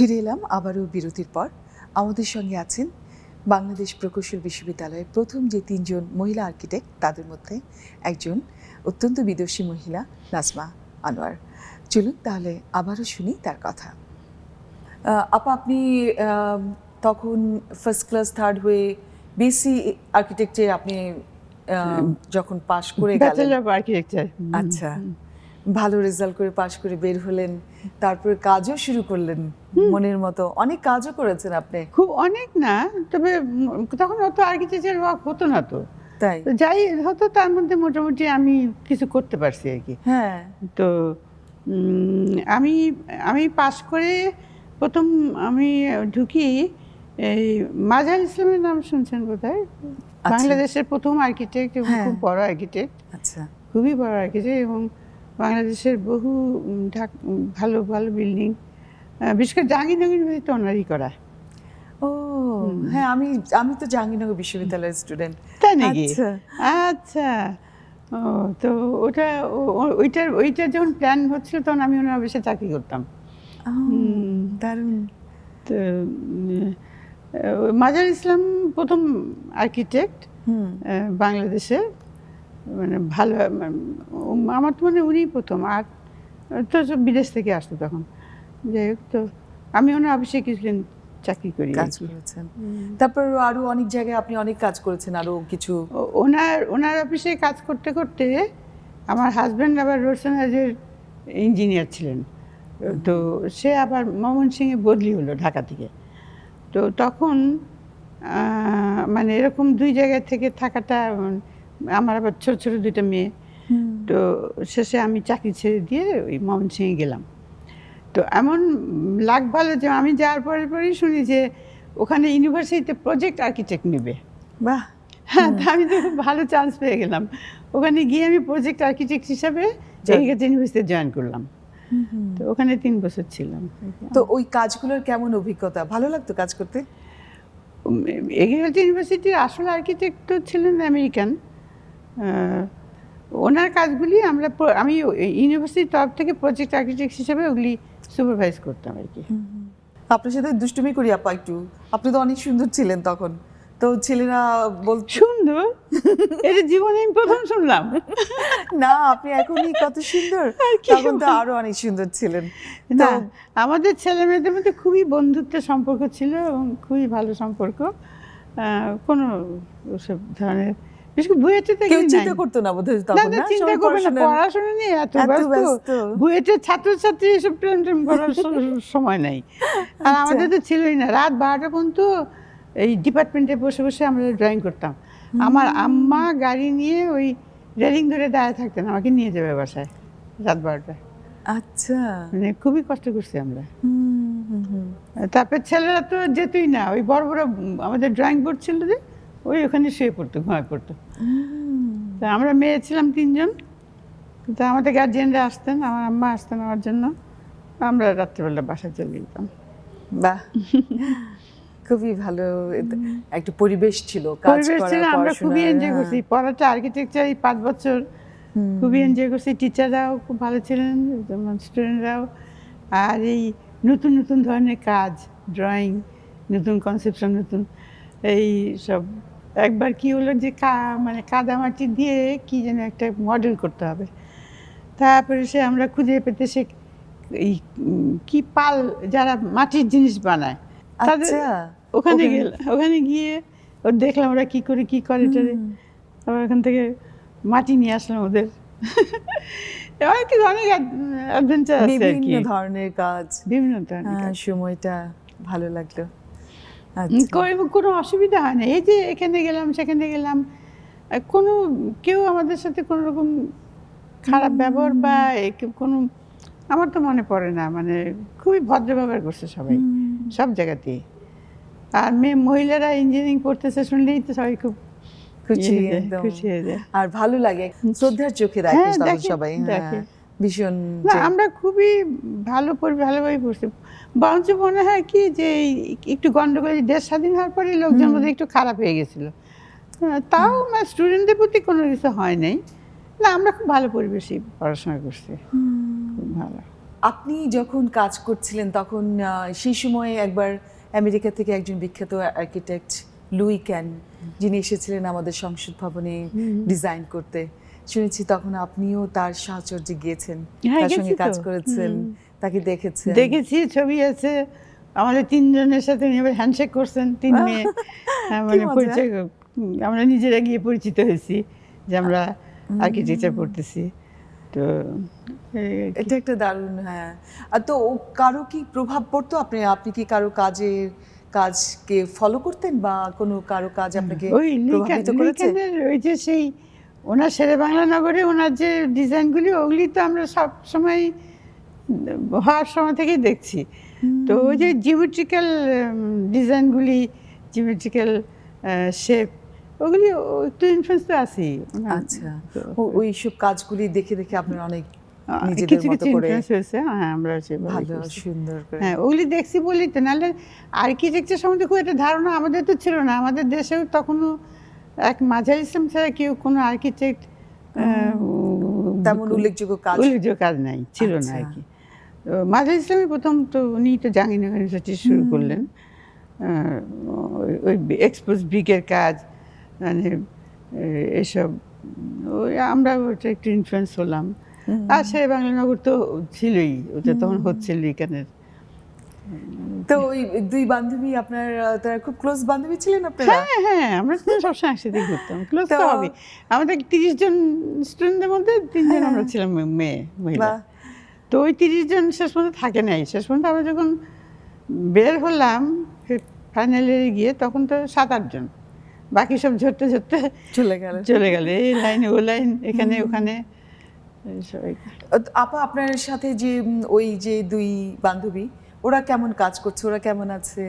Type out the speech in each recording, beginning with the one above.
ফিরে এলাম আবারও বিরতির পর। আমাদের সঙ্গে আছেন বাংলাদেশ প্রকৌশল বিশ্ববিদ্যালয়ের প্রথম যে ৩ জন মহিলা আর্কিটেক্ট, তাদের মধ্যে একজন অত্যন্ত বিদর্শী মহিলা নাজমা আনোয়ার। চলুন তাহলে আবারও শুনি তার কথা। আপা, আপনি তখন ফার্স্ট ক্লাস থার্ড হয়ে বিএসসি আর্কিটেকচার আপনি যখন পাশ করে গেলেন, ব্যাচেলর অফ আর্কিটেকচার। আচ্ছা, ভালো রেজাল্ট করে পাশ করে বের হলেন, তারপরে কাজও শুরু করলেন মনের মতো। অনেক কাজও করেছেন আপনি। খুব অনেক না, তবে তখন অত আর্কিটেকচার ওয়ার্ক হতো না তো, তাই? তো যাই হতো তার মধ্যে মোটামুটি আমি কিছু করতে পারছি আর কি। হ্যাঁ। তো আমি আমি পাশ করে প্রথম আমি ঢুকি এই মাজার ইসলামের নাম শুনছেন বোধহয়। বাংলাদেশের প্রথম আর্কিটেক্ট এবং খুব বড় আর্কিটেক্ট। আচ্ছা। খুবই বড় আর্কিটেক্ট এবং বাংলাদেশের বহু ভালো ভালো বিল্ডিং, বিশেষ করে জাহাঙ্গীরনগর ইউনিভার্সিটি ওনারই করা। ও হ্যাঁ, আমি তো জাহাঙ্গীরনগর বিশ্ববিদ্যালয়ের স্টুডেন্ট। তাই নাকি? আচ্ছা। ও তো ওইটার যখন প্ল্যান হচ্ছিল তখন আমি ওনার অফিসে চাকরি করতাম। দারুণ। তো মাজার ইসলাম প্রথম আর্কিটেক্ট বাংলাদেশে, মানে ভালো, আমার তো মানে উনিই প্রথম, আর তো সব বিদেশ থেকে আসতো তখন। যাই হোক, তো আমি ওনার অফিসে কিছুদিন চাকরি করি, কাজ করেছেন। তারপর আরো অনেক জায়গায় আপনি অনেক কাজ করেছেন, আরো কিছু। ওনার অফিসে কাজ করতে করতে আমার হাজব্যান্ড আবার রোশনাজের ইঞ্জিনিয়ার ছিলেন, তো সে আবার ময়মনসিংহে বদলি হলো ঢাকা থেকে। তো তখন মানে এরকম দুই জায়গায় থেকে থাকাটা, আমার আবার ছোট ছোট দুইটা মেয়ে, তো শেষে আমি চাকরি ছেড়ে দিয়ে ওই ময়মনসিংহে গেলাম। তো এমন লাগ ভালো যে আমি যাওয়ার পরেই শুনি যে ওখানে ইউনিভার্সিটিতে প্রজেক্ট আর্কিটেক্ট নেবে। বাহ। হ্যাঁ, আমি তো খুব ভালো চান্স পেয়ে গেলাম। ওখানে গিয়ে আমি প্রজেক্ট আর্কিটেক্ট হিসাবে ইউনিভার্সিটিতে জয়েন করলাম। তো ওখানে 3 বছর ছিলাম। তো ওই কাজগুলোর কেমন অভিজ্ঞতা? ভালো লাগতো কাজ করতে? এগ্রিকালচার ইউনিভার্সিটির আসল আর্কিটেক্ট তো ছিলেন আমেরিকান। ওনার কাজগুলি আমি ইউনিভার্সিটির তরফ থেকে প্রজেক্ট আর্কিটেক্ট হিসেবে ওগুলি সুপারভাইজ করতাম আর কি। আপনার সাথে দুষ্টুমি করি আপা একটু। আপনি তো অনেক সুন্দর ছিলেন তখন, তো ছেলেরা সুন্দর, এটা জীবনে আমি প্রথম শুনলাম। না, আপনি এখনই কত সুন্দর, তখন তো আরো অনেক সুন্দর ছিলেন। না, আমাদের ছেলে মেয়েদের মধ্যে খুবই বন্ধুত্বের সম্পর্ক ছিল এবং খুবই ভালো সম্পর্ক। কোনো ওসব ধরনের বুয়েটে কেউ চিন্তা করতো না বোধহয় তখন। না, চিন্তা করবে না, পড়াশোনা নিয়ে এত ব্যস্ত। বুয়েটের ছাত্রছাত্রী এসব প্রেম করার সময় নাই। আর আমাদের তো ছিলই না। রাত 12টা পর্যন্ত এই ডিপার্টমেন্টে বসে বসে আমরা ড্রয়িং করতাম। আমার আম্মা গাড়ি নিয়ে ওই রেলিং ধরে দাঁড়িয়ে থাকতেন, আমাকে নিয়ে যাবে বাসায় রাত 12টায়। আচ্ছা, মানে খুবই কষ্ট করছি আমরা। তারপর ছেলেরা তো যেতই না, ওই বড় বড় আমাদের ড্রয়িং বোর্ড ছিল যে ওখানে শুয়ে পড়তো, ঘুমায় পড়তো। তা আমরা মেয়ে ছিলাম 3 জন, তো আমাদের গার্জিয়ানরা আসতেন, আমার আম্মা আসতেন আমার জন্য, আমরা রাত্রেবেলা বাসায় চলে যেতাম। বাহ, খুবই ভালো একটা পরিবেশ ছিল। আমরা খুবই এনজয় করছি পড়াটা। আর্কিটেকচার এই 5 বছর খুবই এনজয় করছি। টিচাররাও খুব ভালো ছিলেন, স্টুডেন্টরাও। আর এই নতুন নতুন ধরনের কাজ, ড্রয়িং, নতুন কনসেপশন, নতুন এই সব। একবার কি হলো যে মানে কাদামাটি দিয়ে কি যেন একটা মডেল করতে হবে, তারপরে আমরা খুঁজে পেতে সে এই কি পাল যারা মাটির জিনিস বানায় তাদের ওখানে গিয়ে দেখলাম ওরা কি করে আবার ওখান থেকে মাটি নিয়ে আসলাম ওদের। অনেক অ্যাডভেঞ্চার আছে, বিভিন্ন ধরনের কাজ, বিভিন্ন ধরনের। সময়টা ভালো লাগলো। কোনো অসুবিধা হয় না। এই যে এখানে গেলাম সেখানে গেলাম, কেউ আমাদের সাথে কোনো রকম খারাপ ব্যবহার বা কোনো, আমার তো মনে পড়ে না। মানে খুবই ভদ্র ব্যবহার করছে সবাই সব জায়গাতেই। আর মহিলারা ইঞ্জিনিয়ারিং পড়তেছে শুনলেই তো সবাই খুব খুশি হয়ে যায় আর ভালো লাগে, শ্রদ্ধার চোখে দেখে সবাই। ভীষণ, আমরা খুবই ভালোভাবে পড়ছি। বরঞ্চ মনে হয় কি যে একটু গন্ডগোল, দেশ স্বাধীন হওয়ার পরে লোকজন বোধহয় একটু খারাপ হয়ে গেছিল, তাও স্টুডেন্টদের প্রতি কোনো কিছু হয় নাই। না, আমরা খুব ভালো পরিবেশে পড়াশোনা করছি, খুব ভালো। আপনি যখন কাজ করছিলেন তখন সেই সময়ে একবার আমেরিকা থেকে একজন বিখ্যাত আর্কিটেক্ট লুই ক্যান, যিনি এসেছিলেন আমাদের সংসদ ভবনে ডিজাইন করতে, শুনেছি তখন আপনিও তার সাহচর্যে গিয়েছেন, হ্যাঁ, তার সঙ্গে গেছি তো। কাজ করেছেন, তাকে দেখেছেন। দেখেছি, ছবি আছে আমাদের তিনজনের সাথে উনি আবার হ্যান্ডশেক করছেন, তিন মেয়ে। মানে মজা। পরিচয়, আমরা নিজেরা গিয়ে পরিচিত হয়েছি যে আমরা আর্কিটেকচার পড়তেছি। তো এই আর কি। এটা একটা দারুণ, হ্যাঁ। আর তো কারো কি প্রভাব পড়তো, আপনি কি কারো কাজকে ফলো করতেন, বা কোনো কারো কাজ আপনাকে ওই প্রভাবিত করেছে? লিকানের ওই যে সেই ওনার শেরে বাংলা নগরে ওনার যে ডিজাইনগুলি, ওগুলি তো আমরা সব সময় হওয়ার সময় থেকেই দেখছি। তো ওই যে জিওমেট্রিক্যাল ডিজাইনগুলি, জিওমেট্রিক্যাল শেপ, ওগুলি একটু ইনফ্লুয়েন্স তো আছেই। আচ্ছা, ওইসব কাজগুলি দেখে দেখে আপনার অনেক নিজেদের কিছু মতো কিছু করে ইনফ্লুয়েন্স হয়েছে। হ্যাঁ, আমরা ভালো সুন্দর করে। হ্যাঁ, ওগুলি দেখছি বলি তো, নাহলে আর্কিটেকচার সম্বন্ধে খুব একটা ধারণা আমাদের তো ছিল না। আমাদের দেশেও তখনও এক মাঝার ইসলাম ছাড়া কেউ কোনো আর্কিটেক্ট তেমন উল্লেখযোগ্য কাজ নাই, ছিল না আর কি। তো মাঝার ইসলামের প্রথম তো উনি তো জাহাঙ্গীরনগর ইউনিভার্সিটি শুরু করলেন। ওই এক্সপোজ ব্রিকের কাজ, মানে এসব ওই আমরা ওটা একটু ইনফ্লুয়েন্স হলাম। আর শেরে বাংলা নগর তো ছিলই, ওটা তখন হচ্ছিল এখানের। তো ওই দুই বান্ধবী আপনার, তারা খুব ক্লোজ বান্ধবী ছিলেন আপনারা? হ্যাঁ হ্যাঁ, আমরা তো সবসময় একসাথে ঘুরতাম, ক্লোজ তো হবে। আমাদের 30 জন স্টুডেন্টের মধ্যে 3 জন আমরা ছিলাম মহিলা। তো ওই 30 জন শেষ পর্যন্ত থাকে নাই। শেষ পর্যন্ত আমরা যখন বের হলাম ফাইনাল ইয়ারে গিয়ে, তখন তো 7-8 জন, বাকি সব ঝরতে ঝরতে চলে গেল এই লাইন ও লাইন, এখানে ওখানে সবাই। আপা, আপনার সাথে যে ওই যে দুই বান্ধবী, ওরা কেমন কাজ করছে, ওরা কেমন আছে,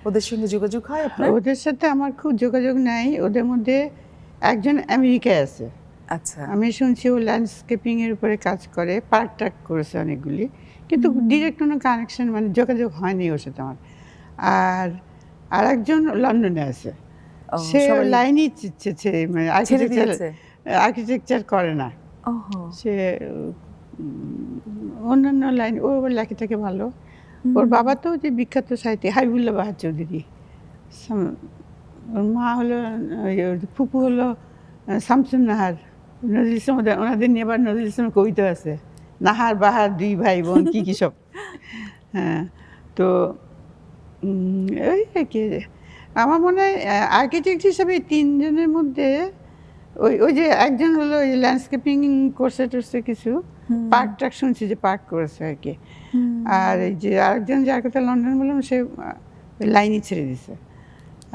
ওদের সঙ্গে যোগাযোগ হয় আপনার? ওদের সাথে আমার খুব যোগাযোগ নাই। ওদের মধ্যে একজন আমেরিকায় আছে। আচ্ছা, আমি শুনছি ও ল্যান্ডস্কেপিং এর উপরে কাজ করে, পার্ক টার্ক করেছে অনেকগুলি, কিন্তু ডিরেক্ট কোনো কানেকশন, মানে যোগাযোগ হয়নি ওর সাথে আমার। আর একজন লন্ডনে আছে, সে লাইনই মানে আর্কিটেকচার করে না, সে অন্যান্য লাইন। ও লেখাটাকে ভালো। ওর বাবা তো যে বিখ্যাত সাহিত্যিক হাবিবুল্লাহ বাহার চৌধুরী, ওর মা হলো, ফুপু হলো শামসুন নাহার, নজরুল ইসলাম। ওনাদের নিয়ে আবার নজরুল ইসলামের কবিতা আছে, নাহার বাহার দুই ভাই বোন কি কি সব। হ্যাঁ, তো ওই আর কি। আমার মনে হয় আর্কিটেক্ট হিসাবে 3 জনের মধ্যে ওই যে একজন হলো ওই ল্যান্ডস্কেপিং কোর্সে টোর্সে কিছু, পার্ক টার্ক শুনছি যে পার্ক করেছে আর কি। আর এই যে আরেকজন যার কথা লন্ডন বললাম, সে লাইনই ছেড়ে দিছে।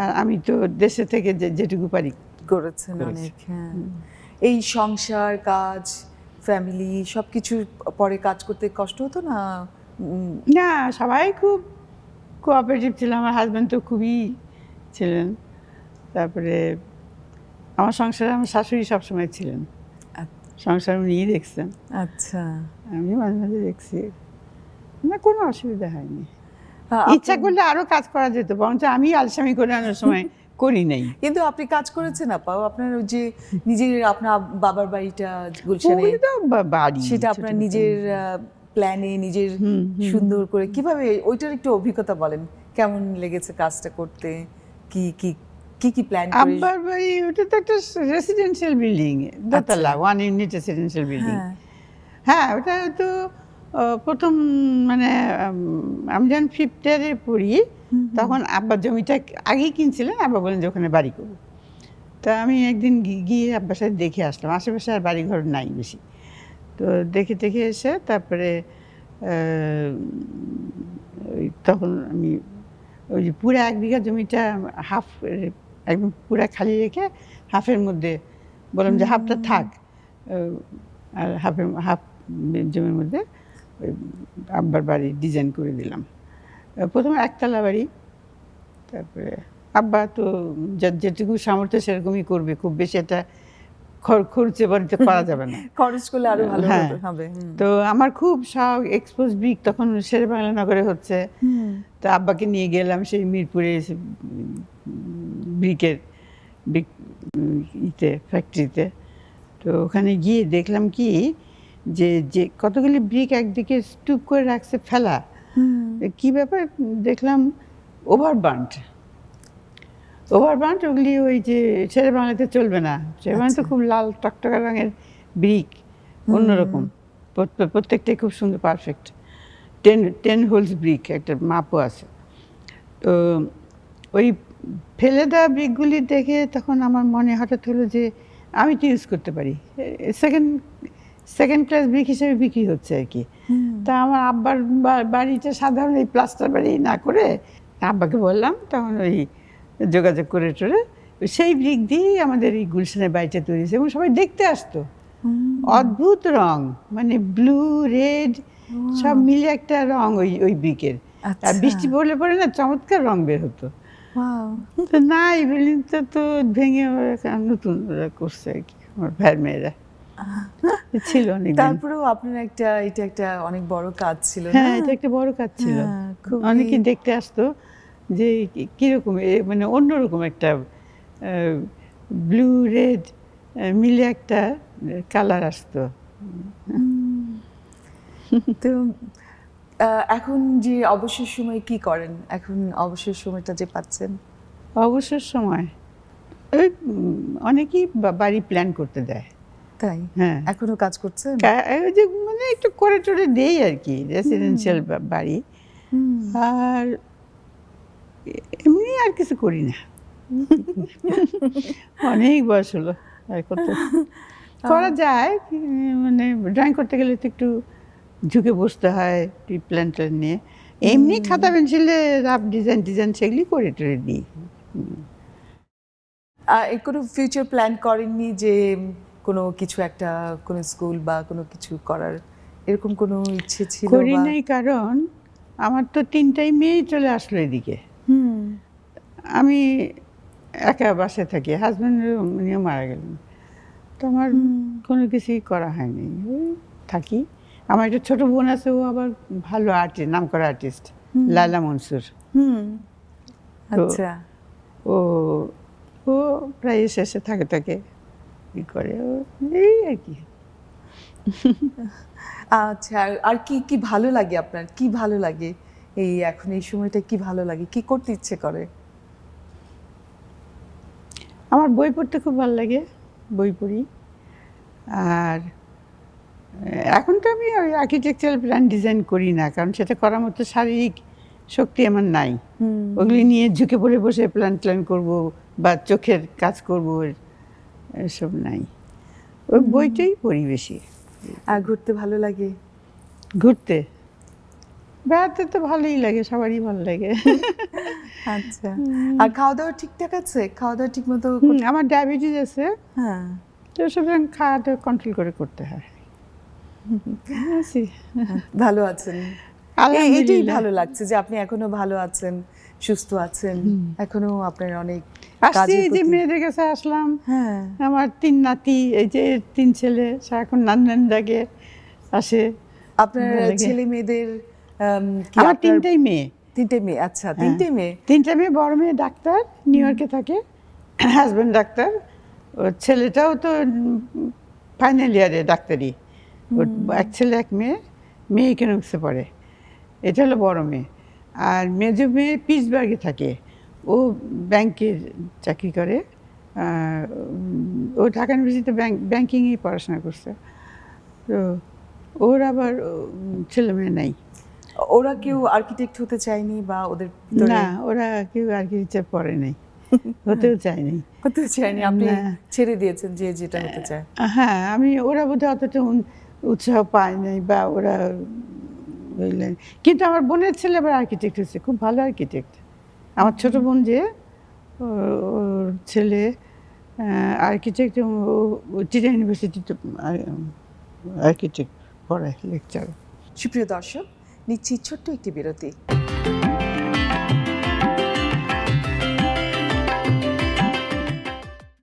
আর আমি তো দেশে থেকে যেটুকু পারি করেছেন অনেক। হ্যাঁ, এই সংসার, কাজ, ফ্যামিলি সবকিছু পরে কাজ করতে কষ্ট হতো না? না, সবাই খুব কোঅপারেটিভ ছিল। আমার হাজব্যান্ড তো খুবই ছিলেন। তারপরে আমার সংসারে আমার শাশুড়ি সবসময় ছিলেন, সংসার উনিই দেখছেন। আচ্ছা, আমি মাঝে মাঝে দেখছি, না কোনো অসুবিধা হয়নি। ইচ্ছা করলে আরো কাজ করা যেত, বরঞ্চ আমি আলসামি করে আনার সময় করি নাই। কিন্তু আপনি কাজ করেছেন আপাও, আপনার ওই যে নিজের আপনার বাবার বাড়িটা গুলশানে, বাড়ি সেটা আপনার নিজের প্ল্যানে, নিজের সুন্দর করে কিভাবে, ওইটার একটু অভিজ্ঞতা বলেন, কেমন লেগেছে কাজটা করতে, কি কি কি কি প্ল্যান করে? আব্বার বাড়ি ওটা তো একটা রেসিডেন্সিয়াল বিল্ডিং, দোতলা, 1 ইউনিট রেসিডেন্সিয়াল বিল্ডিং। হ্যাঁ, ওটা তো প্রথম মানে আমি যখন 5th ইয়ারে পড়ি, তখন আব্বার জমিটা আগেই কিনছিলেন। আব্বা বলেন যে ওখানে বাড়ি করবো। তা আমি একদিন গিয়ে আব্বার সাথে দেখে আসলাম। আশেপাশে আর বাড়ি ঘর নাই বেশি। তো দেখে এসে তারপরে তখন আমি ওই যে পুরো 1 বিঘা জমিটা হাফ একদম পুরা খালি রেখে হাফের মধ্যে বললাম যে হাফটা থাক, আর হাফ জমির মধ্যে ওই আব্বার বাড়ি ডিজাইন করে দিলাম। প্রথমে 1তলা বাড়ি, তারপরে আব্বা তো যেটুকু সামর্থ্য সেরকমই করবে, খুব বেশি একটা খরচে বাড়িতে করা যাবে না, খরচ করলে আরো ভালো হবে। তো আমার খুব শখ এক্সপোজ ব্রিক, তখন শেরে বাংলা নগরে হচ্ছে। তো আব্বাকে নিয়ে গেলাম সেই মিরপুরে ব্রিক ফ্যাক্টরিতে। তো ওখানে গিয়ে দেখলাম কি যে যে কতগুলি ব্রিক একদিকে স্তূপ করে রাখছে ফেলা, কি ব্যাপার দেখলাম ওভারবার্ন্ট ওগুলি ওই যে শেরে বাংলাতে চলবে না, শেরে বাংলাতে খুব লাল টকটকা রঙের ব্রিক, অন্যরকম প্রত্যেকটাই খুব সুন্দর পারফেক্ট 10 হোলস ব্রিক, একটা মাপও আছে। তো ওই ফেলে দেওয়া ব্রিকগুলি দেখে তখন আমার মনে হঠাৎ হলো যে আমি তো ইউজ করতে পারি, সেকেন্ড ক্লাস ব্রিক হিসেবে বিক্রি হচ্ছে আর কি। তা আমার আব্বার বাড়িটা সাধারণ এই প্লাস্টার বাড়ি না করে আব্বাকে বললাম, তখন ওই যোগাযোগ করে টোরে সেই ব্রিক দিয়েই আমাদের এই গুলশানের বাড়িটা তৈরি হয়েছে এবং সবাই দেখতে আসতো। অদ্ভুত রং, মানে ব্লু রেড সব মিলে একটা রং ওই ব্রিকের। আর বৃষ্টি পড়লে পরে না চমৎকার রং বের হতো। তো না, এই বিল্ডিংটা তো ভেঙে নতুন ওরা করছে আর কি, আমার ভাইয়ের মেয়েরা ছিল অনেক। তারপরেও আপনার এটা একটা অনেক বড় কাজ ছিল। হ্যাঁ, এটা একটা বড় কাজ ছিল। অনেকে দেখতে আসতো যে কিরকম, মানে অন্যরকম একটা ব্লু রেড মিলে একটা কালার আসতো। তো এখন যে অবসর সময় কি করেন? এখন অবসর সময়টা যে পাচ্ছেন? অবসর সময় ওই অনেকেই বাড়ি প্ল্যান করতে দেয়। তাই? হ্যাঁ, এখনো কাজ করছেন? ওই যে মানে একটু করে টোরে দেই আর কি, রেসিডেন্সিয়াল বাড়ি। আর এমনি আর কিছু করি না, অনেক বয়স হলো আর করা যায়। মানে ড্রয়িং করতে গেলে তো একটু ঝুঁকে বসতে হয়, প্ল্যান নিয়ে। এমনি খাতা পেন্সিলে রাফ ডিজাইন সেগুলি করে টরে দিই। কোনো ফিউচার প্ল্যান করেননি যে কোনো কিছু একটা, কোনো স্কুল বা কোনো কিছু করার এরকম কোনো ইচ্ছে ছিল? করি নাই, কারণ আমার তো 3টাই মেয়ে চলে আসলো এদিকে। আমি একা বাসায় থাকি, হাজব্যান্ডও মারা গেলেন, তো আমার কোনো কিছুই করা হয়নি, থাকি। আমার একটা ছোট বোন আছে, ও আবার ভালো আর্টিস্ট, নাম করা আর্টিস্ট, লায়লা মনসুর। আচ্ছা। ও প্রায় শেষে থাকে কি করে, এই আর কি। আচ্ছা, আর কি ভালো লাগে আপনার? কি ভালো লাগে এই এখন এই সময়টা? কি ভালো লাগে, কি করতে ইচ্ছে করে? আমার বই পড়তে খুব ভালো লাগে, বই পড়ি। আর এখন তো আমি ওই আর্কিটেকচারাল প্ল্যান ডিজাইন করি না, কারণ সেটা করার মতো শারীরিক শক্তি আমার নাই। ওগুলি নিয়ে ঝুঁকে পড়ে বসে প্ল্যান করব বা চোখের কাজ করব, এসব নাই। ওই বইটাই পড়ি বেশি। আর ঘুরতে ভালো লাগে? ঘুরতে বেড়াতে তো ভালোই লাগে, সবারই ভালো লাগে। আচ্ছা, আর খাওয়া দাওয়া ঠিকঠাক আছে? খাওয়া দাওয়া ঠিক মতো? আমার ডায়াবেটিস আছে, হ্যাঁ, তো সুতরাং খাওয়া দাওয়া কন্ট্রোল করে করতে হয়। ভালো আছেন? এটাই ভালো লাগছে যে আপনি এখনো ভালো আছেন, সুস্থ আছেন, এখনো আপনার অনেক আসছি। এই যে মেয়েদের কাছে আসলাম, হ্যাঁ, আমার 3 নাতি, এই যে 3 ছেলে, সারাক্ষণ নান্দান ডাকে আসে। আপনার ছেলে মেয়েদের আমার 3টাই মেয়ে। 3টে মেয়ে? আচ্ছা, 3টে মেয়ে। 3টে মেয়ে। বড় মেয়ে ডাক্তার, নিউ ইয়র্কে থাকে, হাজব্যান্ড ডাক্তার। ওর ছেলেটাও তো ফাইনাল ইয়ারে ডাক্তারি। ওর এক ছেলে এক মেয়ে ইকোনমিক্সে পড়ে। এটা হলো বড় মেয়ে। আর মেজো মেয়ে পিটসবার্গে থাকে, ও ব্যাংকের চাকরি করে। ও ঢাকা ইউনিভার্সিটিতে ব্যাংকিংয়ে পড়াশোনা করছে। তো ওর আবার ছেলে মেয়ে নাই। ওরা কেউ আর্কিটেক্ট হতে চায়নি বা ওদের? না, ওরা কেউ আর্কিটেকচার পড়ে নাই, হতেও চায়নি। আপনি ছেড়ে দিয়েছেন যে যেটা হতে চায়? হ্যাঁ, ওরা বোধহয় অতটা উৎসাহ পায় নাই বা ওরা বুঝলেন। কিন্তু আমার বোনের ছেলে আবার আর্কিটেক্ট হয়েছে, খুব ভালো আর্কিটেক্ট। আমার ছোট বোন যে, ওর ছেলে আর্কিটেক্ট, এবং ও চিটাগাং ইউনিভার্সিটিতে আর্কিটেক্ট পড়ায়, লেকচার। সুপ্রিয় দর্শক, নিচ্ছি ছোট্ট একটি বিরতি।